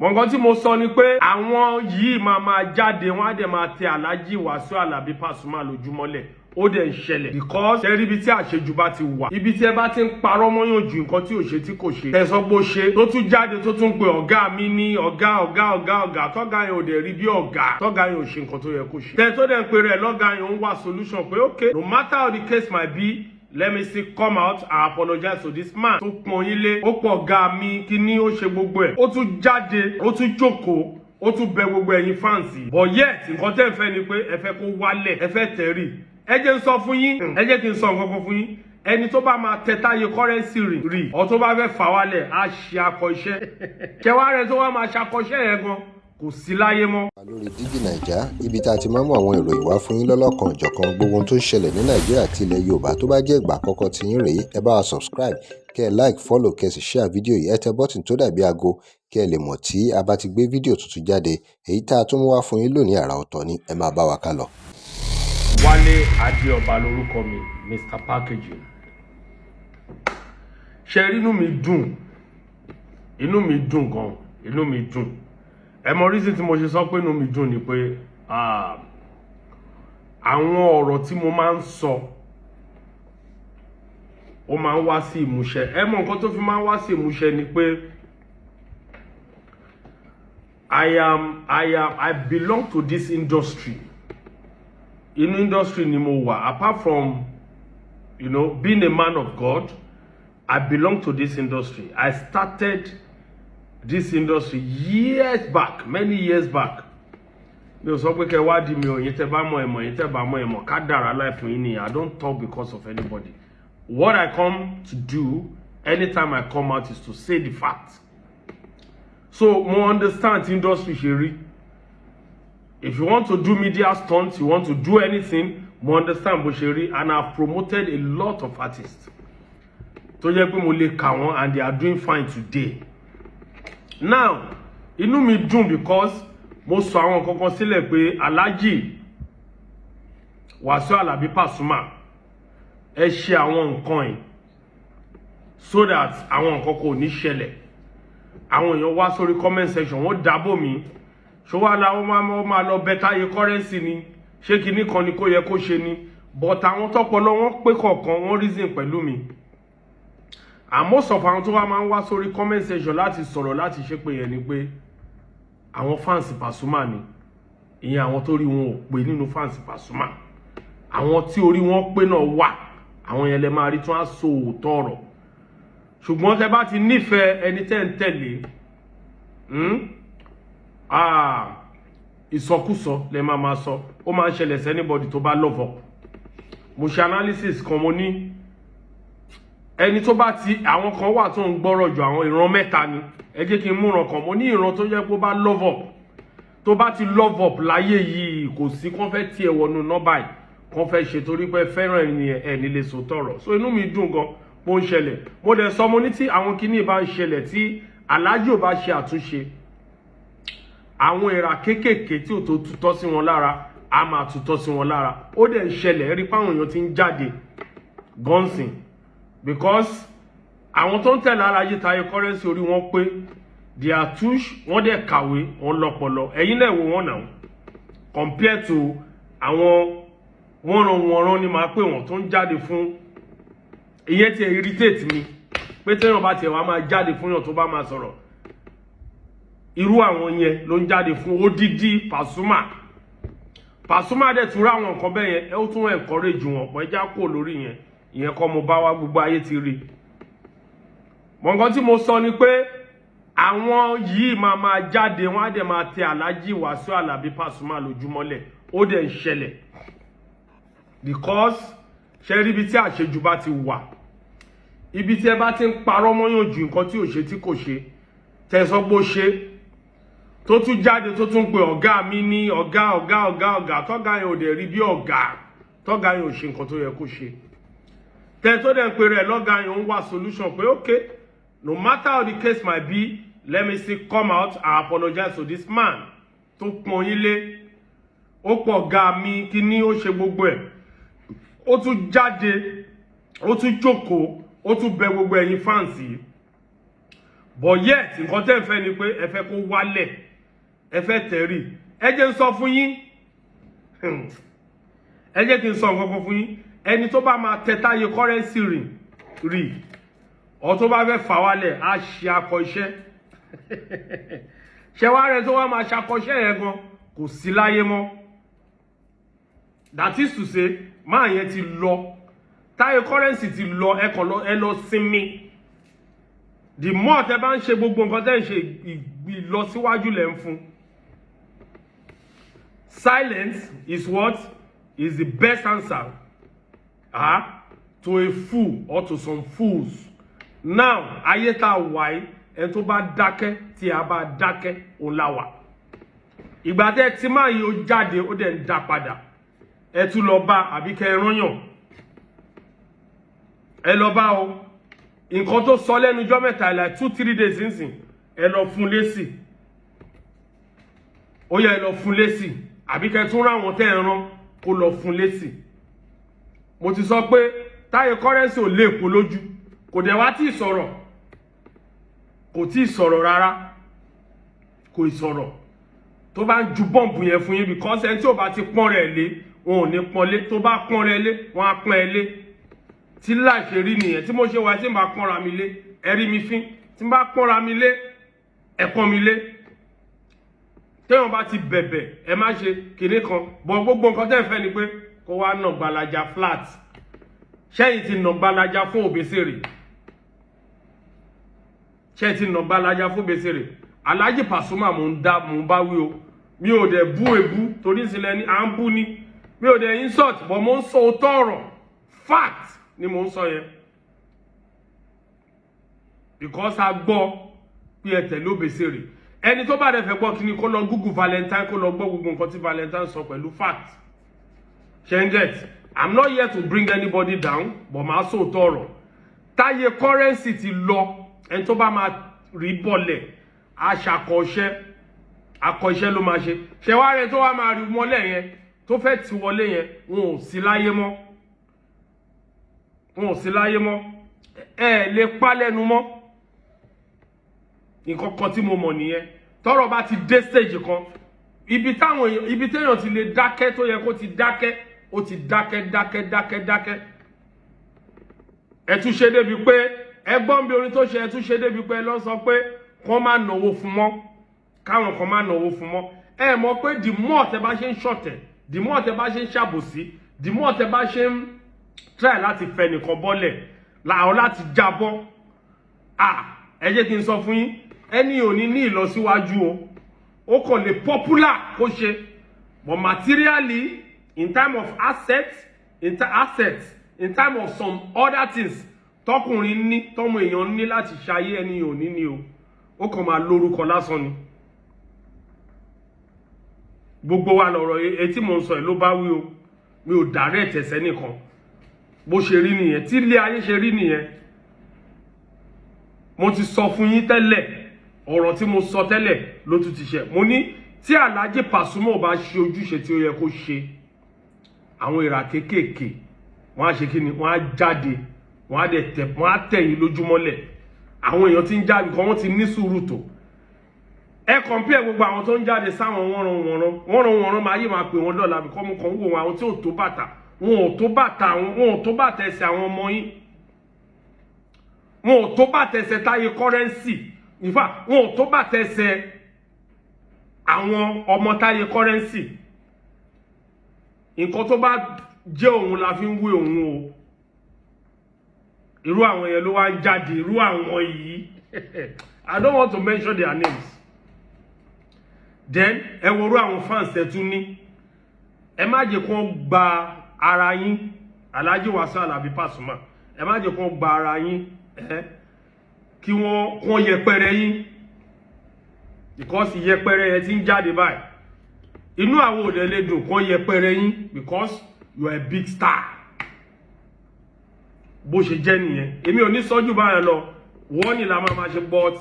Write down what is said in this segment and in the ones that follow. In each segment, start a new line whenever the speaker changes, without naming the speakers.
Mọ̀ngàn tí mo sọ ni pé àwọn yìí máa jáde wọ́n á dẹ̀ máa tẹ Alhaji Wasiu Alabi Pasuma lójúmọ́lẹ̀ ó dẹ̀ ń ṣẹlẹ̀ because ṣe rí ibi tí àṣejù bá ti wà ibi tí ẹ bá ti ń parọ́ mọ́yàn ju nǹkan tí ò ṣe tí kò ṣe tẹ̀sán bó ṣe tó tún jáde tó tún pe ọ̀gá mi ní ọ̀gá tọ́gá yẹn ò dẹ̀ rí bí ọ̀gá tọ́gá yẹn ò ṣe nǹkan tó yẹ kó ṣe tẹ̀ tó dẹ̀ ń pe rẹ̀ lọ́gá yẹn ń wá solution pé okay no matter how the case might be let me see come out and apologize to this man tó pọn yín lé ó pọ̀ ọ̀gá mi kíní ó ṣe gbogbo ẹ̀ ó tún jáde ó tún jókòó ó tún bẹ gbogbo ẹ̀yin fáǹsì but yet nǹkan tẹ́ ń fẹ́ ni pé ẹ fẹ́ kó wálẹ̀ ẹ fẹ́ tẹ̀rí ẹ jẹ́ n sọ fún yín ẹ jẹ́ kí n sọ nǹkan kan fún yín ẹni tó bá máa tẹ Táyé kọ́rẹ́nsì rì ọ tó bá fẹ́ fà wálẹ̀ á ṣe akọ iṣẹ́ kẹwàá rẹ tó wá máa ṣakọ iṣẹ́ yẹn gan kò sí láyé mọ́.
lórí DIGINAIJA ibi tá a ti máa mú àwọn ìròyìn wá fún yín lọ́lọ́kan ìjọ̀kan gbogbo ohun tó ń ṣẹlẹ̀ ní Nàìjíríà àti ilẹ̀ Yorùbá tó bá jẹ́ ìgbà àkọ́kọ́ tí yín rèé ẹ bá wa subscribe kẹ́ ẹ like follow kẹ́ ẹ sì share fídíò yìí ẹ tẹ bọ́tìn tó dàbí aago kẹ́ ẹ lè mọ̀ tí a bá ti gbé fídíò tuntun jáde èyí tá a tún mú wá fún yín lónìí àrà ọ̀tọ̀ ni ẹ máa bá wa ká lọ.
Wálé Adéọba lórúkọ mi Mr Packaging ṣe inú mi dùn gan inú mi dùn ẹ mọ reason tí mo ṣe sọ pé inú mi dùn ni pé àwọn ọ̀rọ̀ tí mo máa ń sọ ó máa ń wá sí ìmúṣẹ ẹ mọ nǹkan tó fi máa ń wá sí ìmúṣẹ ni pé I belong to this industry. Inú industry ni mo wà apart from being a man of God I belong to this industry. I started this industry years back, many years back. Mi ò sọ pé kẹ́ wá di mi ò yín tẹ́ bá mọ̀ ẹ mọ̀ yín tẹ́ bá mọ̀ ẹ mọ̀ ká dára life yín ni I don't talk because of anybody. What I come to do anytime I come out is to say the fact. So mo understand industry ṣe rí. If you want to do media stunts, you want to do anything, mo understand bó ṣe rí and I've promoted a lot of artists. Tó jẹ́ pé mo lè kà wọ́n and they are doing fine today. Now, inú mi dùn because mo sọ àwọn kankan sílẹ̀ pé Alhaji Wasiu Alabi Pasuma ẹ ṣe àwọn nǹkan yìí so that àwọn nǹkan kò ní ṣẹlẹ̀. Àwọn èèyàn wá sórí comment section wọ́n dábò mi ṣó wá la wọ́n máa lọ bẹ Táyé kọ́rẹ́nsì ni ṣé kinní kan ni kó yẹ kó ṣe ni but àwọn tọpọlọ wọn pé kọ̀ọ̀kan wọ́n reason pẹ̀lú mi. Àmọ́ sọ̀fọ̀ àwọn tó wá máa ń wá sórí comment section láti sọ̀rọ̀ láti ṣe pé yẹn ni pé àwọn fans Pasuma ni ìyẹn àwọn tó rí wọn ò pé nínú fans Pasuma àwọn tí orí wọn pé náà wà àwọn yẹn lè máa rí tí wọ́n á sọ òótọ́ ọ̀rọ̀ ṣùgbọ́n tẹ́ bá ti nífẹ̀ẹ́ ẹni tẹ́ ń tẹ̀lé ìsọkúsọ lẹ máa sọ ó máa ń ṣẹlẹ̀ sí anybody tó bá love up mo ṣe analysis kan mo ní ẹni tó bá ti àwọn kan wà tó ń gbọ́rọ̀ jù àwọn ìran mẹ́ta ni ẹ jẹ́ kí n múran kan mo ní ìran tó jẹ́ pé ó bá love up tó bá ti love up láyé yìí kò sí kán fẹ́ tiẹ̀ wọnú nọ́mbà yìí kán fẹ́ ṣe torí pé fẹ́ràn ẹ̀ nílé sòtọ̀rọ̀ so inú mi dùn gan bó ń ṣẹlẹ̀ mo dẹ̀ sọ mo ní tí àwọn kinní bá ń ṣẹlẹ̀ tí Alhaji ò bá ṣe àtúnṣe àwọn ìrà kéékèèké tí ò tó tutọ́ sí wọn lára a máa tutọ́ sí wọn lára ó dẹ̀ ń ṣẹlẹ̀ rí páwọn èèyàn ti ń jáde gọ́nsìn because àwọn tó ń tẹ̀lé Alhaji Táyé kọ́rẹ́nsì orí wọn pé they are touche wọ́n dẹ̀ kàwé wọn lọ́pọlọ ẹ̀yin náà wò wọ́n náà compare to àwọn wọ́nranwọ̀nran ni máa pè wọ́n tó ń jáde fún ìyẹn tí irritate mi pé téèyàn bá tiẹ̀ wá máa jáde fún yàn tó bá máa sọ̀rọ̀ irú àwọn yẹn ló ń jáde fún odidi Pasuma dẹ̀ tún rá àwọn nǹkan bẹ́ẹ̀ yẹn ẹ ó tún encourage wọn pọ̀ ẹjá kúrò lórí yẹn ìyẹn kọ́ mo bá wá gbogbo ayé ti rí mọ̀ngàn tí mo sọ ni pé àwọn yìí máa jáde wọ́n á dẹ̀ máa tẹ Alhaji Wasiu Alabi Pasuma lójúmọ́lẹ̀ ó dẹ̀ ń ṣẹlẹ̀ because ṣe rí ibi tí àṣejù bá ti wà ibi tí ẹ bá ti ń parọ́ mọ́yàn ju nǹkan tí ò ṣe tí kò ṣe tẹ̀sán bó ṣe tó tún jáde tó tún pe ọ̀gá mi ní ọ̀gá tọ́gá yẹn ò dẹ̀ rí bí ọ̀gá tọ́gá yẹn ò ṣe nǹkan tó yẹ kó ṣe tẹ́ tó dẹ̀ ń pe rẹ̀ lọ́gá yẹn ń wá solution pé okay no matter how the case might be let me see come out and apologize to this man tó pọn yín lé ó pọ̀ ọ̀gá mi kíní ó ṣe gbogbo ẹ̀ ó tún jáde ó tún jókòó ó tún bẹ gbogbo ẹ̀yin fans yìí but yet nǹkan tẹ́ fẹ́ ni pé ẹ fẹ́ kó wálẹ̀ ẹ fẹ́ tẹ̀rí ẹ jẹ́ n sọ fún yín ẹ jẹ́ kí n sọ nǹkan fún yín ẹni tó bá máa tẹ Táyé Currency rí ọ tó bá fẹ́ fà wálẹ̀ á ṣe akọ iṣẹ́ ṣe wá rẹ tó wá máa ṣakọṣẹ́ yẹn gan kò sí láyé mọ́ that is to say máa yẹn ti lọ Táyé Currency ti lọ ẹ lọ sinmi the more tẹ́ bá ń ṣe gbogbo nǹkan tẹ́ ń ṣe ìlọsíwájú lẹ́ ń fún. Silence is what is the best answer to a fool or to some fools. Now ayé tá wà yìí ẹni tó bá dákẹ́ tí a bá dákẹ́ ó láwà. Ìgbà tẹ́ tí máa yìí ó jáde ó dẹ̀ ń dá padà ẹ tún lọ bá àbí kẹ́ ẹ rányàn ẹ lọ bá o nǹkan tó sọ lẹ́nu ọjọ́ mẹ́ta like 2-3 days nsìn ẹ lọ fún lésì ó yẹ ẹ lọ fún lésì àbí kẹ́ tún ráwọn tẹ́ ẹ rán kó lọ fún lésì. Mo ti sọ pé Táyé Currency ò lè kó lójú kò dẹ̀ wá tí ì sọ̀rọ̀ kò tí ì sọ̀rọ̀ rárá kò ì sọ̀rọ̀ tó bá ń ju bọ́ǹbù yẹn fún yín because ẹni tí ò bá ti pọ́n rẹ̀ lé wọn ò ní pọ́n lé tó bá pọ́n rẹ̀ lé wọn á pọ́n ẹ lé tí láṣẹ rí nìyẹn tí mo ṣe wá tí n bá pọ́nra mi lé ẹ rí mi fín tí n bá pọ́nra mi lé ẹ pọ́n mi lé téèyàn bá ti bẹ̀bẹ̀ ẹ má ṣe kinní kan bọ̀ gbogbo nǹkan tẹ́ ẹ fẹ́ ni pé kó wá nà gbalaja flat ṣẹ́yìn ti nà gbalaja fún Òbésèrè ṣẹ́yìn ti nà gbalaja fún Òbésèrè Alhaji Pasuma mò ń bá wí o mi ò dẹ̀ bú èbú torí ìsìnlẹ̀ ni à ń bú ni mi ò dẹ̀ insult bọ̀ mo ń sọ òótọ́ ọ̀rọ̀ fact ni mo ń sọ yẹn because a gbọ́ pé ẹ tẹ̀lé Òbésèrè ẹni tó bá dẹ̀ fẹ́ gbọ́ kíni kó lọ Google Valentine kó lọ gbọ́ gbogbo nǹkan tí Valentine sọ pẹ̀lú fact ṣẹ́ńgẹ̀t I'm not here to bring anybody down but màá sọ òótọ́ ọ̀rọ̀ Táyé Currency ti lọ ẹni tó bá máa rí bọ́lẹ̀ aṣàkọṣẹ́ akọṣẹ́ ló máa ṣe ṣe wá rẹ tó wá máa rí mọ́lẹ̀ yẹn tó fẹ́ ti wọlé yẹn wọn ò sí láyé mọ́ ẹ lè pa lẹ́nu mọ́ nǹkan kan tí mo mọ̀ nìyẹn tọ́rọ̀ bá ti dé stage kan ibi téèyàn ti lè dákẹ́ tó yẹ kó ti dákẹ́ ó ti dákẹ́ ẹ tún ṣe débi pé ẹgbọ́n bí orin tó ṣe ẹ tún ṣe débi pé ẹ lọ sọ pé kán má náwó fún mọ́ káwọn kan má náwó fún mọ́ ẹ mọ̀ pé the more tẹ́ bá ṣe ń ṣọ̀tẹ̀ the more tẹ́ bá ṣe ń ṣàbòsí the more tẹ́ bá ṣe ń try láti fẹ́ nìkan bọ́lẹ̀ làwọn láti jábọ́ ẹ jẹ́ kí n sọ fún yín ẹni ò ní ìlọsíwájú o ó kàn lè popular kó ṣe but materially in time of assets in time of some other things tọkùnrin ní tọmọ èèyàn ní láti ṣayé ẹni ò ní o ó kàn máa lórúkọ lásán ni gbogbo wa lọ̀rọ̀ etí mò ń sọ ẹ̀ ló bá wí o mi ò direct ẹ̀sẹ̀ nìkan bó ṣe rí nìyẹn tí ilé ayé ṣe rí nìyẹn mo ti sọ fún yín tẹ́lẹ̀ ọ̀rọ̀ tí mo sọ tẹ́lẹ̀ ló tún ti ṣe mo ní tí Alhaji Pasuma ò bá ṣe ojúṣe tí ó yẹ kó ṣe àwọn ìrà kéékèèké wọ́n á ṣe kí ni wọ́n á jáde wọ́n á tẹ̀yìn lójúmọ́lẹ̀ àwọn èèyàn tí ń jáde kan wọ́n ti ní sùúrù tó ẹ compare gbogbo àwọn tó ń jáde sáwọn wọ́nranwọ̀nran máa yí máa pè wọ́n dọ́là bí kọ́mú kan wò wọn àwọn tí ò tó bàtà wọn ò tó bàtà ẹsẹ̀ àwọn ọmọ yín wọn ò tó bàtà ẹsẹ̀ Táyé Currency in fact wọn ò tó bàtà ẹsẹ̀ àwọn ọmọ Táyé Currency nǹkan tó bá jẹ́ òun la fi ń wé òun o irú àwọn yẹn ló wá ń jáde irú àwọn yìí I don't want to mention their names then ẹ wo irú àwọn fans ẹ tún ní ẹ má jẹ́ kó gba ara yín Alhaji Asiri Pasuma ẹ má jẹ́ kó gba ara yín kí wọ́n yẹpẹrẹ yín because yẹpẹrẹ yẹn ti ń jáde báyìí inú àwọn òde lè dùn kó yẹpẹrẹ yín because you are a big star bó ṣe jẹ́ nìyẹn èmi ò ní sọ́jú báyẹn lọ wọ́n ní la máa ṣe but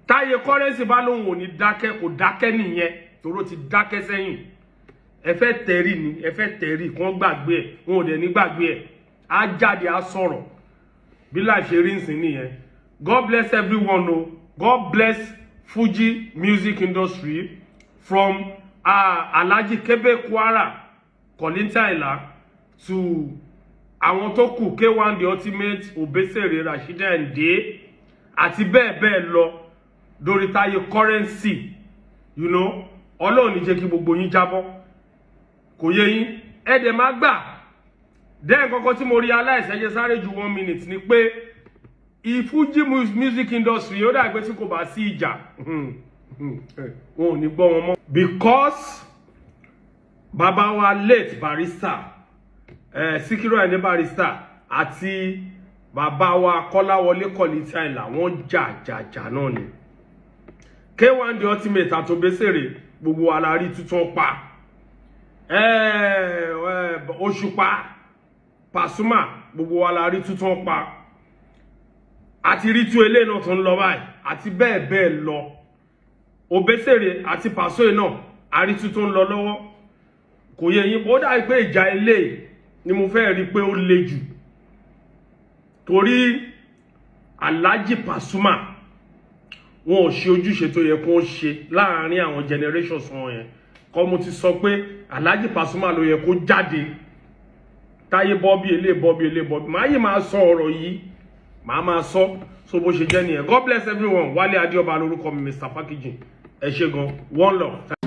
Táyé Currency bá lóhun ò ní dákẹ́ kò dákẹ́ nìyẹn tòró ti dákẹ́ sẹ́yìn ẹ fẹ́ tẹ̀rí ni ẹ fẹ́ tẹ̀rí kàn gbàgbé ẹ̀ wọn ò dẹ̀ ní gbàgbé ẹ̀ á jáde á sọ̀rọ̀ bí láì ṣe rí nsìn nìyẹn God bless everyone o God bless Fuji music industry from Alhaji Kebe Kwara, Kollington Ayinla to àwọn tó kù K1 the ultimate Obesere Rashida Ayinde àti bẹ́ẹ̀ lọ dórí Taye Currency, you know, Ọlọ́run ní jẹ́ kí gbogbo yín jábọ́ kò yé yín ẹ dẹ̀ má gbà then kọ́kọ́ tí mo realize ẹ jẹ́ sáré ju 1 minute ni pé Fuji music industry ó dà pé tí kò bá sí ìjà wọn ò ní gbọ́ wọn mọ́ because bàbá wa late Barrister Sikiru Ayinde Barrister àti bàbá wa Kọ́láwọlé Kollington Ayinla wọ́n jà náà ni K1 the ultimate àti Obesere gbogbo wa la rí tuntun pa Òṣùpá Pasuma gbogbo wa la rí tuntun pa àti rí tú eléyìí náà tó ń lọ báyìí àti bẹ́ẹ̀ lọ Obesere àti Paso náà àrí tuntun lọ lọ́wọ́ kò yé yín ó dà pé ìjà eléyìí ni mo fẹ́ rí pé ó le jù torí Alhaji Pasuma wọn ò ṣe ojúṣe tó yẹ kó ṣe láàárín àwọn generations wọn yẹn kọ́ mo ti sọ pé Alhaji Pasuma ló yẹ kó jáde Táyé bọ́bí elé bọ́bí máa yìí máa sọ ọ̀rọ̀ yìí máa sọ so bó ṣe jẹ́ nìyẹn. God bless everyone. Wálé Adéọba lórúkọ mi, Mr. Packaging. Ẹ ṣé gan. One love.